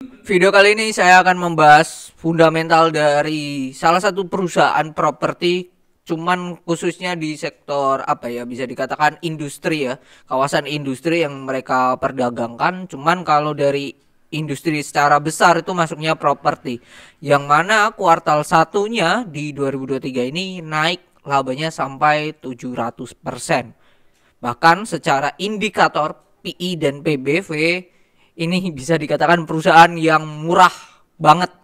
Video kali ini saya akan membahas fundamental dari salah satu perusahaan properti, cuman khususnya di sektor apa ya, bisa dikatakan industri ya, kawasan industri yang mereka perdagangkan. Cuman kalau dari industri secara besar itu masuknya properti, yang mana kuartal satunya di 2023 ini naik labanya sampai 700%. Bahkan secara indikator PI dan PBV ini bisa dikatakan perusahaan yang murah banget.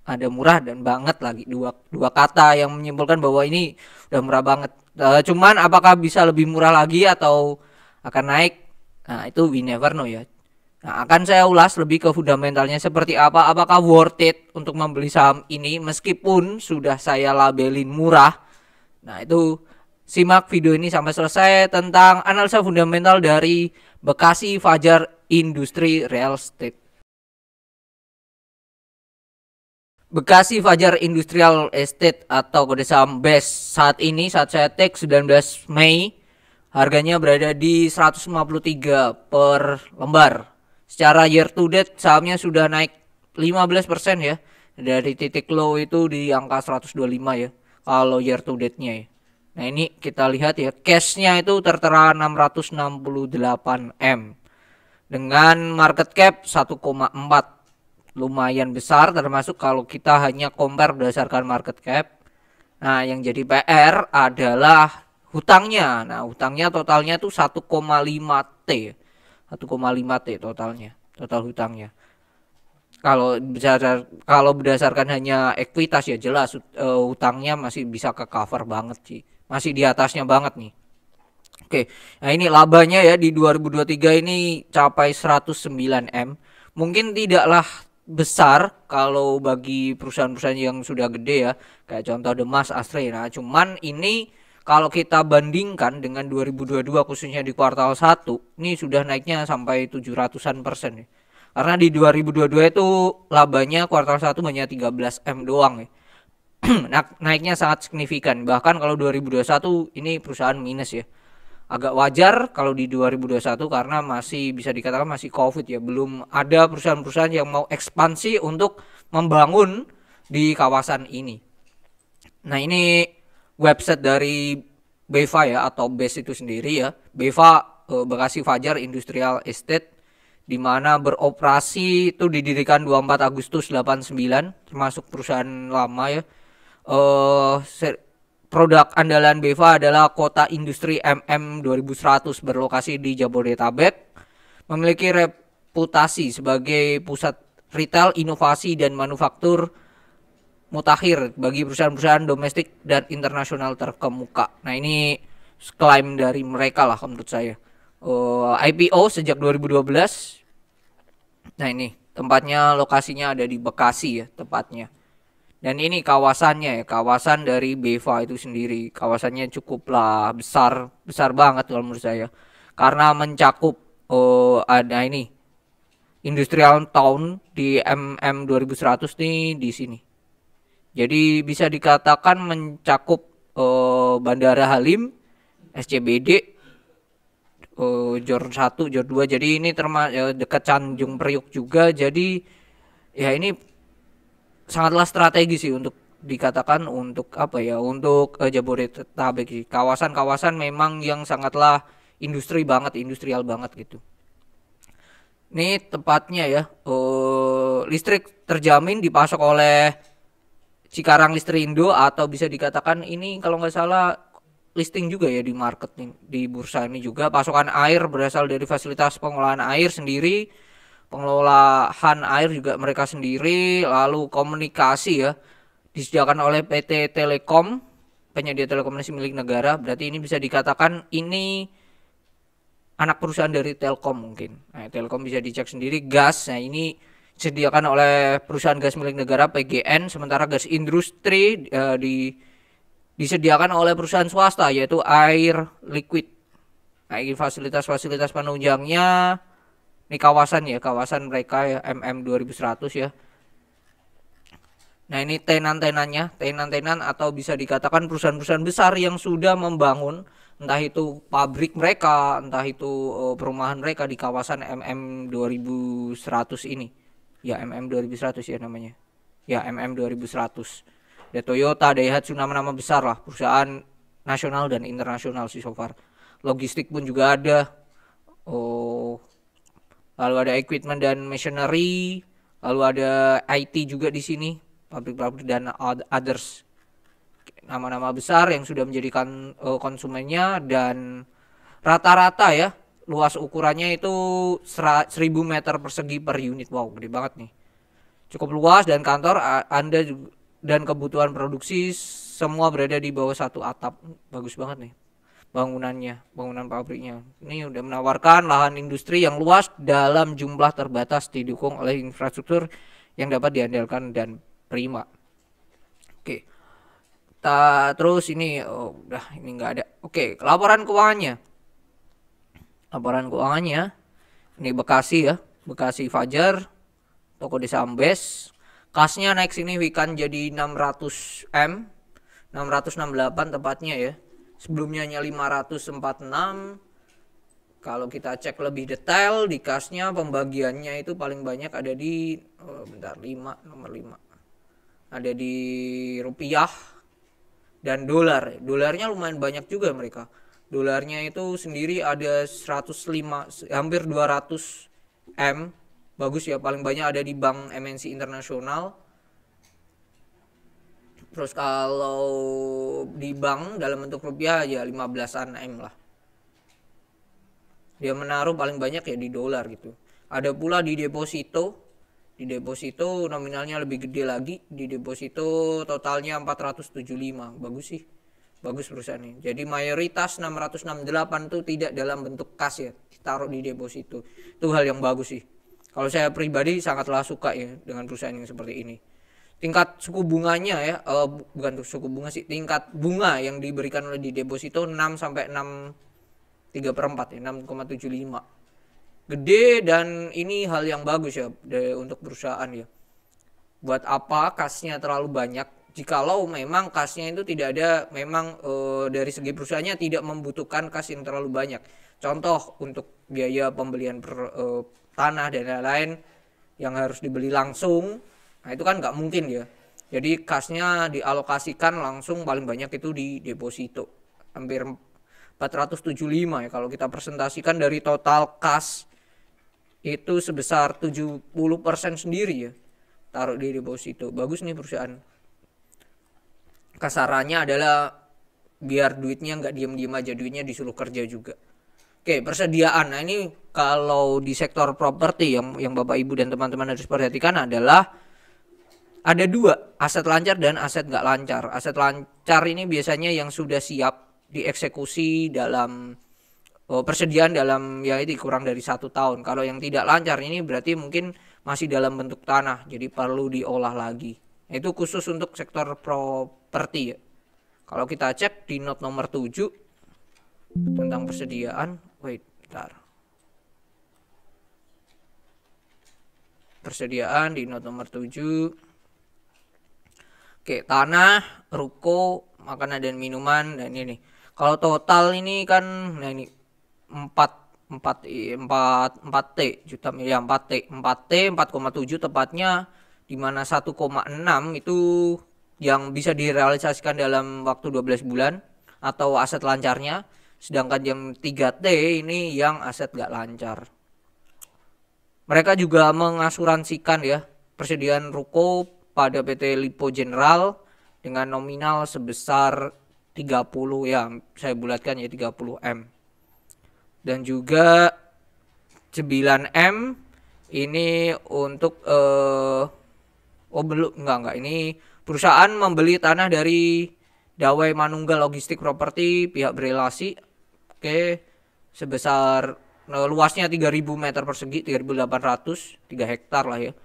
Ada murah dan banget lagi, dua kata yang menyimpulkan bahwa ini udah murah banget. Cuman apakah bisa lebih murah lagi atau akan naik? Nah, itu we never know ya. Nah, akan saya ulas lebih ke fundamentalnya seperti apa, apakah worth it untuk membeli saham ini meskipun sudah saya labelin murah. Nah, itu simak video ini sampai selesai tentang analisa fundamental dari Bekasi Fajar Industri Real Estate. Bekasi Fajar Industrial Estate atau kode saham BES saat ini, saat saya take 19 Mei, harganya berada di 153 per lembar. Secara year to date sahamnya sudah naik 15% ya. Dari titik low itu di angka 125 ya, kalau year to date-nya ya. Nah, ini kita lihat ya, cash-nya itu tertera 668 M dengan market cap 1,4, lumayan besar, termasuk kalau kita hanya compare berdasarkan market cap. Nah, yang jadi PR adalah hutangnya. Nah, hutangnya totalnya tuh 1,5 T. 1,5 T totalnya, total hutangnya. Kalau berdasarkan hanya ekuitas ya jelas hutangnya masih bisa ke cover banget sih. Masih di atasnya banget nih. Oke, nah ini labanya ya di 2023 ini capai 109 M. Mungkin tidaklah besar kalau bagi perusahaan-perusahaan yang sudah gede ya, kayak contoh Demas, Astra. Nah, cuman ini kalau kita bandingkan dengan 2022 khususnya di kuartal 1, ini sudah naiknya sampai 700-an% ya. Karena di 2022 itu labanya kuartal 1 hanya 13 M doang ya. Naiknya sangat signifikan. Bahkan kalau 2021 ini perusahaan minus ya. Agak wajar kalau di 2021 karena masih bisa dikatakan masih Covid ya, belum ada perusahaan-perusahaan yang mau ekspansi untuk membangun di kawasan ini. Nah, ini website dari BEFA ya, atau BES itu sendiri ya. BEFA Bekasi Fajar Industrial Estate, di mana beroperasi itu didirikan 24 Agustus 89, termasuk perusahaan lama ya. Produk andalan BEFA adalah Kota Industri MM 2100, berlokasi di Jabodetabek, memiliki reputasi sebagai pusat retail, inovasi, dan manufaktur mutakhir bagi perusahaan-perusahaan domestik dan internasional terkemuka. Nah, ini klaim dari mereka lah menurut saya. IPO sejak 2012. Nah, ini tempatnya, lokasinya ada di Bekasi ya tepatnya. Dan ini kawasannya ya, kawasan dari BEFA itu sendiri. Kawasannya cukuplah besar, besar banget kalau menurut saya. Karena mencakup ada ini Industrial Town di MM 2100 nih di sini. Jadi bisa dikatakan mencakup Bandara Halim, SCBD, Jor 1, Jor 2. Jadi ini dekat Tanjung Priuk juga. Jadi ya ini sangatlah strategis sih untuk dikatakan untuk apa ya, untuk Jabodetabek sih. Kawasan-kawasan memang yang sangatlah industri banget, industrial banget gitu. Ini tepatnya ya, listrik terjamin dipasok oleh Cikarang Listrindo, atau bisa dikatakan ini kalau nggak salah listing juga ya di market nih, di bursa ini juga. Pasokan air berasal dari fasilitas pengolahan air sendiri, pengelolaan air juga mereka sendiri. Lalu komunikasi ya disediakan oleh PT Telekom, penyedia telekomunikasi milik negara. Berarti ini bisa dikatakan ini anak perusahaan dari Telkom mungkin. Nah, Telkom bisa dicek sendiri. Gas, nah ini disediakan oleh perusahaan gas milik negara PGN, sementara gas industri disediakan oleh perusahaan swasta yaitu Air Liquid. Nah, ini fasilitas-fasilitas penunjangnya. Ini kawasan ya, kawasan mereka ya, MM 2100 ya. Nah, ini tenan-tenannya, tenan-tenan atau bisa dikatakan perusahaan-perusahaan besar yang sudah membangun, entah itu pabrik mereka, entah itu perumahan mereka di kawasan MM 2100 ini. Ya MM2100 ya namanya. Ya MM2100. Ada Toyota, Daihatsu, nama-nama besar lah, perusahaan nasional dan internasional sih so far. Logistik pun juga ada. Oh, lalu ada equipment dan machinery, lalu ada IT juga di sini, pabrik-pabrik dan others. Nama-nama besar yang sudah menjadikan konsumennya, dan rata-rata ya luas ukurannya itu 1000 meter persegi per unit. Wow, gede banget nih. Cukup luas, dan kantor Anda juga, dan kebutuhan produksi semua berada di bawah satu atap. Bagus banget nih bangunannya, bangunan pabriknya. Ini udah menawarkan lahan industri yang luas dalam jumlah terbatas, didukung oleh infrastruktur yang dapat diandalkan dan prima. Oke. Terus ini udah, ini nggak ada. Oke, laporan keuangannya. Laporan keuangannya ini Bekasi ya, Bekasi Fajar, toko desa Ambes. Kasnya naik signifikan jadi 600 M, 668 tepatnya ya. Sebelumnya hanya 546. Kalau kita cek lebih detail di kasnya, pembagiannya itu paling banyak ada di nomor 5. Ada di rupiah dan dolar. Dolarnya lumayan banyak juga mereka. Dolarnya itu sendiri ada 105, hampir 200 M. Bagus ya, paling banyak ada di bank MNC internasional. Terus kalau di bank dalam bentuk rupiah ya 15-an M lah. Dia menaruh paling banyak ya di dolar gitu. Ada pula di deposito. Di deposito nominalnya lebih gede lagi. Di deposito totalnya 475. Bagus sih. Bagus perusahaannya. Jadi mayoritas 668 itu tidak dalam bentuk kas ya, ditaruh di deposito. Itu hal yang bagus sih. Kalau saya pribadi sangatlah suka ya dengan perusahaan yang seperti ini. Tingkat suku bunganya ya, bukan suku bunga sih, tingkat bunga yang diberikan oleh di deposito 6 sampai 6,3/4 ya, 6,75. Gede, dan ini hal yang bagus ya untuk perusahaan ya. Buat apa kasnya terlalu banyak? Jikalau memang kasnya itu tidak ada, memang dari segi perusahaannya tidak membutuhkan kas yang terlalu banyak. Contoh untuk biaya pembelian tanah dan lain-lain yang harus dibeli langsung, nah itu kan nggak mungkin ya. Jadi kasnya dialokasikan langsung paling banyak itu di deposito, hampir 475 ya. Kalau kita presentasikan dari total kas itu sebesar 70% sendiri ya, taruh di deposito. Bagus nih perusahaan. Kasarannya adalah biar duitnya nggak diem-diem aja, duitnya disuruh kerja juga. Oke, persediaan. Nah ini kalau di sektor properti yang Bapak Ibu dan teman-teman harus perhatikan adalah ada dua, aset lancar dan aset nggak lancar. Aset lancar ini biasanya yang sudah siap dieksekusi dalam persediaan dalam ya itu kurang dari 1 tahun. Kalau yang tidak lancar ini berarti mungkin masih dalam bentuk tanah, jadi perlu diolah lagi. Itu khusus untuk sektor properti ya. Kalau kita cek di note nomor 7 tentang persediaan, bentar. Persediaan di note nomor 7. Oke, tanah, ruko, makanan dan minuman, dan ini. Kalau total ini kan, nah ini 4T juta miliar, 4,7 tepatnya, di mana 1,6 itu yang bisa direalisasikan dalam waktu 12 bulan atau aset lancarnya, sedangkan yang 3T ini yang aset gak lancar. Mereka juga mengasuransikan ya persediaan ruko pada PT Lipo General dengan nominal sebesar 30 ya, saya bulatkan ya 30 M. Dan juga 9 M ini untuk enggak, ini perusahaan membeli tanah dari Dawai Manunggal Logistik Properti pihak berelasi. Oke, sebesar luasnya 3000 meter persegi, 3800, 3 hektar lah ya.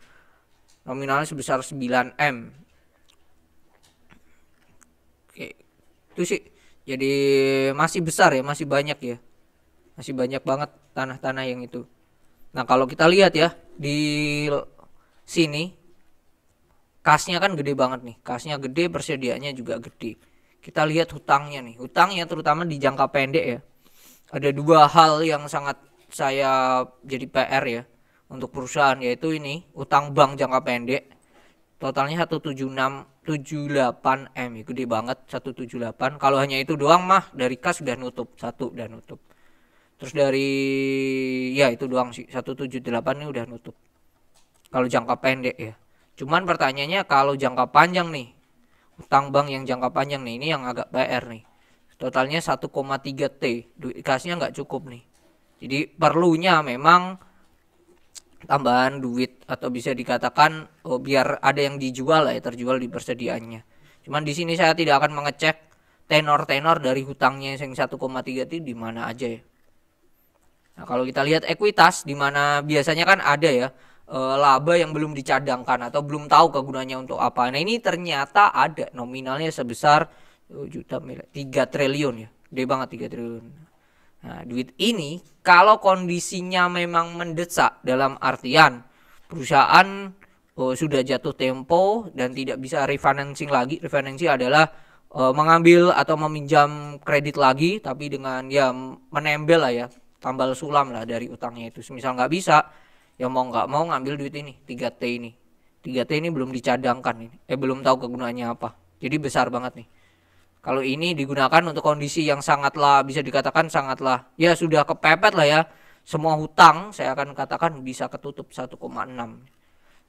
Nominalnya sebesar 9 M. Oke, itu sih. Jadi masih besar ya, masih banyak ya. Masih banyak banget tanah-tanah yang itu. Nah, kalau kita lihat ya di sini kasnya kan gede banget nih. Kasnya gede, persediaannya juga gede. Kita lihat hutangnya nih. Hutangnya terutama di jangka pendek ya. Ada dua hal yang sangat saya jadi PR ya untuk perusahaan, yaitu ini utang bank jangka pendek. Totalnya 17678 M, gede banget 178. Kalau hanya itu doang mah dari kas sudah nutup, satu udah nutup. Terus dari ya itu doang sih, 178 ini udah nutup. Kalau jangka pendek ya. Cuman pertanyaannya kalau jangka panjang nih, utang bank yang jangka panjang nih, ini yang agak PR nih. Totalnya 1,3 T, duit kasnya nggak cukup nih. Jadi perlunya memang tambahan duit, atau bisa dikatakan biar ada yang dijual lah ya, terjual di persediaannya. Cuman di sini saya tidak akan mengecek tenor-tenor dari hutangnya yang 1,3 T di mana aja ya. Nah, kalau kita lihat ekuitas, di mana biasanya kan ada ya laba yang belum dicadangkan atau belum tahu kegunaannya untuk apa. Nah, ini ternyata ada nominalnya sebesar 3 triliun ya. Gede banget 3 triliun. Nah, duit ini kalau kondisinya memang mendesak, dalam artian perusahaan sudah jatuh tempo dan tidak bisa refinancing lagi. Refinancing adalah mengambil atau meminjam kredit lagi, tapi dengan ya menembel lah ya, tambal sulam lah dari utangnya itu. Misal nggak bisa, ya mau nggak mau ngambil duit ini, 3T ini. 3T ini belum dicadangkan ini. Belum tahu kegunaannya apa. Jadi besar banget nih. Kalau ini digunakan untuk kondisi yang sangatlah, bisa dikatakan sangatlah, ya sudah kepepet lah ya. Semua hutang saya akan katakan bisa ketutup 1,6.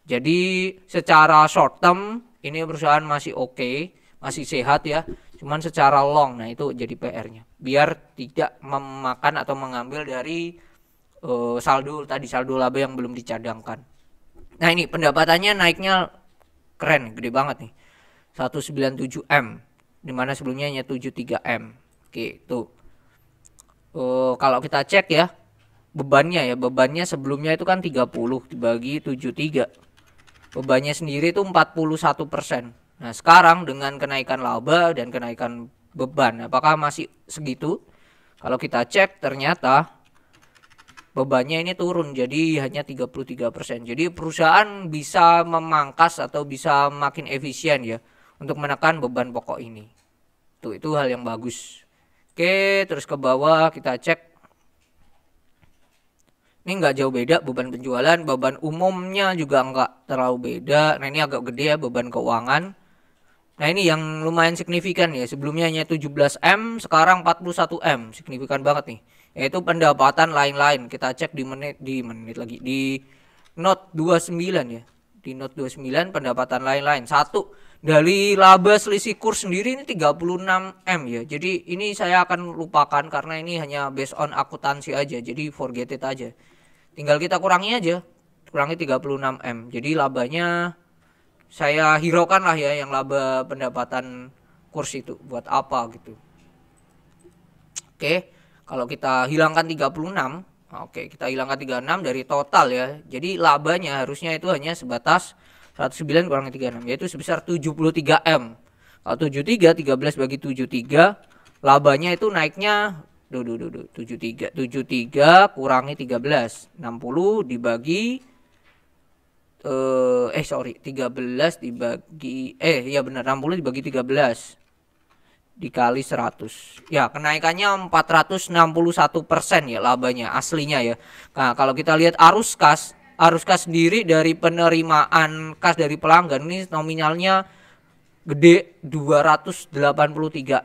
Jadi secara short term ini perusahaan masih oke, masih sehat ya. Cuman secara long, nah itu jadi PR-nya. Biar tidak memakan atau mengambil dari saldo tadi, saldo laba yang belum dicadangkan. Nah ini pendapatannya naiknya keren, gede banget nih. 197 M. Dimana sebelumnya hanya 73 M. Oke, tuh. Kalau kita cek ya, bebannya sebelumnya itu kan 30 dibagi 73. Bebannya sendiri itu 41%. Nah, sekarang dengan kenaikan laba dan kenaikan beban, apakah masih segitu? Kalau kita cek ternyata bebannya ini turun jadi hanya 33%. Jadi perusahaan bisa memangkas atau bisa makin efisien ya untuk menekan beban pokok ini. Itu hal yang bagus. Oke, terus ke bawah kita cek. Ini nggak jauh beda beban penjualan, beban umumnya juga nggak terlalu beda. Nah ini agak gede ya beban keuangan. Nah ini yang lumayan signifikan ya. Sebelumnya hanya 17 M, sekarang 41 M. Signifikan banget nih. Yaitu pendapatan lain-lain. Kita cek di menit lagi. Di note 29 ya. Di note 29 pendapatan lain-lain. Satu, dari laba selisih kurs sendiri ini 36 M ya. Jadi ini saya akan lupakan karena ini hanya based on akuntansi aja. Jadi forget it aja. Tinggal kita kurangi aja. Kurangi 36 M. Jadi labanya saya hiraukan lah ya yang laba pendapatan kurs itu. Buat apa gitu. Oke. Kalau kita hilangkan 36. Oke, kita hilangkan 36 dari total ya. Jadi labanya harusnya itu hanya sebatas 109 kurangi 36, yaitu sebesar 73 M. Kalau 73, 13 bagi 73, labanya itu naiknya 73 kurangi 13, 60 dibagi 13 dibagi ya benar, 60 dibagi 13 dikali 100. Ya, kenaikannya 461% ya labanya aslinya ya. Nah, kalau kita lihat arus kas sendiri dari penerimaan kas dari pelanggan ini nominalnya gede 283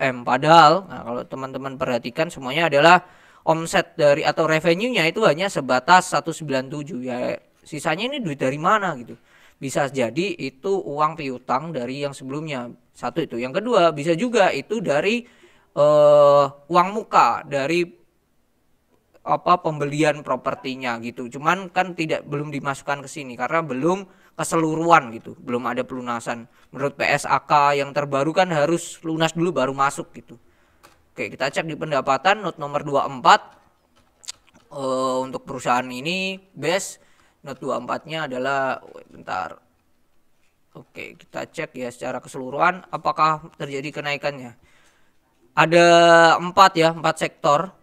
M. Padahal, nah kalau teman-teman perhatikan semuanya adalah omset dari atau revenue-nya itu hanya sebatas 197 ya. Sisanya ini duit dari mana gitu. Bisa jadi itu uang piutang dari yang sebelumnya. Satu itu. Yang kedua bisa juga itu dari uang muka dari pembelian propertinya gitu. Cuman kan belum dimasukkan ke sini karena belum keseluruhan gitu. Belum ada pelunasan. Menurut PSAK yang terbaru kan harus lunas dulu baru masuk gitu. Oke, kita cek di pendapatan note nomor 24. Untuk perusahaan ini base note 24-nya adalah bentar. Oke, kita cek ya secara keseluruhan apakah terjadi kenaikannya. Ada 4 sektor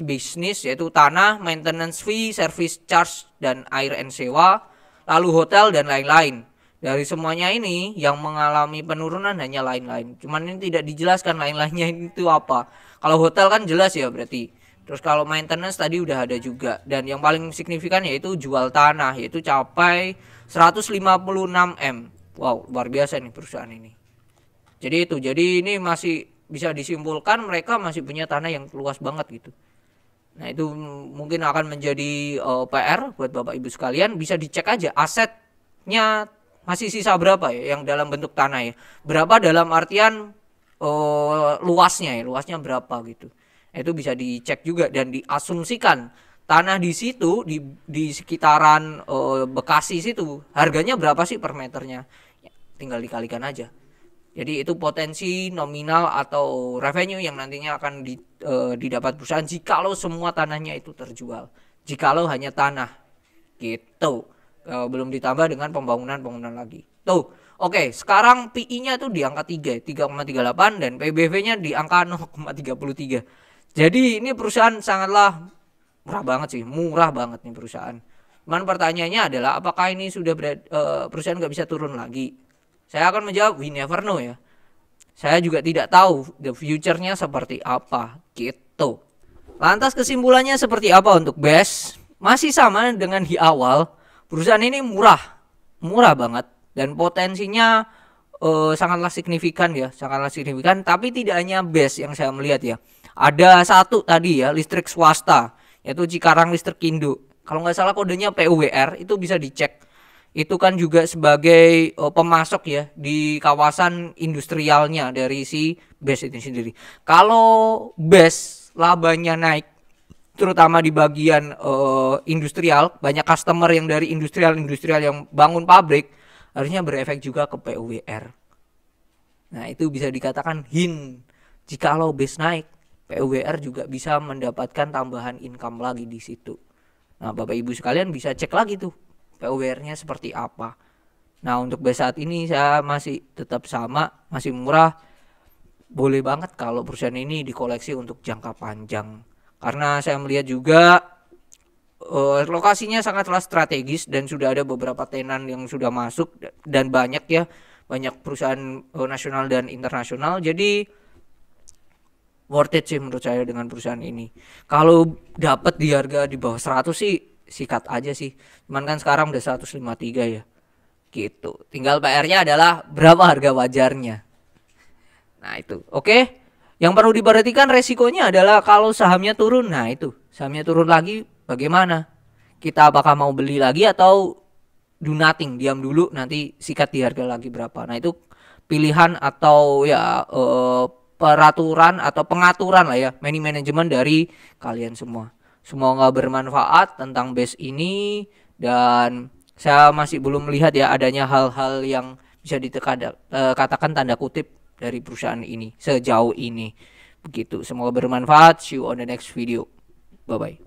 bisnis, yaitu tanah, maintenance fee, service charge, dan air and sewa, lalu hotel dan lain-lain. Dari semuanya ini yang mengalami penurunan hanya lain-lain. Cuman ini tidak dijelaskan lain-lainnya itu apa. Kalau hotel kan jelas ya berarti Terus kalau maintenance tadi udah ada juga, dan yang paling signifikan yaitu jual tanah, yaitu capai 156 M. Wow, luar biasa nih perusahaan ini. Jadi ini masih bisa disimpulkan mereka masih punya tanah yang luas banget gitu. Nah, itu mungkin akan menjadi PR buat Bapak Ibu sekalian, bisa dicek aja asetnya masih sisa berapa ya yang dalam bentuk tanah ya. Berapa dalam artian luasnya ya, luasnya berapa gitu. Itu bisa dicek juga dan diasumsikan tanah di situ di sekitaran Bekasi situ harganya berapa sih per meternya. Ya, tinggal dikalikan aja. Jadi itu potensi nominal atau revenue yang nantinya akan didapat perusahaan jikalau semua tanahnya itu terjual. Jikalau hanya tanah gitu. Belum ditambah dengan pembangunan lagi. Tuh, oke, sekarang PI-nya tuh di angka 3,38 dan PBV-nya di angka 0,33. Jadi ini perusahaan sangatlah murah banget sih, murah banget nih perusahaan. Cuman pertanyaannya adalah apakah ini sudah perusahaan nggak bisa turun lagi? Saya akan menjawab we never know ya. Saya juga tidak tahu the future-nya seperti apa gitu. Lantas kesimpulannya seperti apa untuk BES? Masih sama dengan di awal, perusahaan ini murah banget dan potensinya sangatlah signifikan ya, sangatlah signifikan. Tapi tidak hanya BES yang saya melihat ya. Ada satu tadi ya, listrik swasta, yaitu Cikarang Listrik Indo. Kalau nggak salah kodenya PUWR, itu bisa dicek. Itu kan juga sebagai pemasok ya di kawasan industrialnya dari si BES itu sendiri. Kalau BES labanya naik, terutama di bagian industrial, banyak customer yang dari industrial yang bangun pabrik, harusnya berefek juga ke PUWR. Nah, itu bisa dikatakan hint jikalau BES naik, PUWR juga bisa mendapatkan tambahan income lagi di situ. Nah, Bapak Ibu sekalian bisa cek lagi tuh PUWR-nya seperti apa. Nah, untuk BES saat ini saya masih tetap sama, masih murah. Boleh banget kalau perusahaan ini dikoleksi untuk jangka panjang. Karena saya melihat juga lokasinya sangatlah strategis dan sudah ada beberapa tenan yang sudah masuk dan banyak ya, banyak perusahaan nasional dan internasional. Jadi worth it sih menurut saya dengan perusahaan ini. Kalau dapat di harga di bawah 100 sih sikat aja sih. Cuman kan sekarang udah 153 ya. Gitu. Tinggal PR-nya adalah berapa harga wajarnya. Nah, itu. Oke. Yang perlu diperhatikan resikonya adalah kalau sahamnya turun. Nah, itu. Sahamnya turun lagi bagaimana? Kita apakah mau beli lagi atau do nothing, diam dulu nanti sikat di harga lagi berapa. Nah, itu pilihan atau ya peraturan atau pengaturan lah ya, manajemen dari kalian semua. Semoga bermanfaat tentang BES ini, dan saya masih belum melihat ya adanya hal-hal yang bisa katakan tanda kutip dari perusahaan ini sejauh ini. Begitu. Semoga bermanfaat. See you on the next video. Bye bye.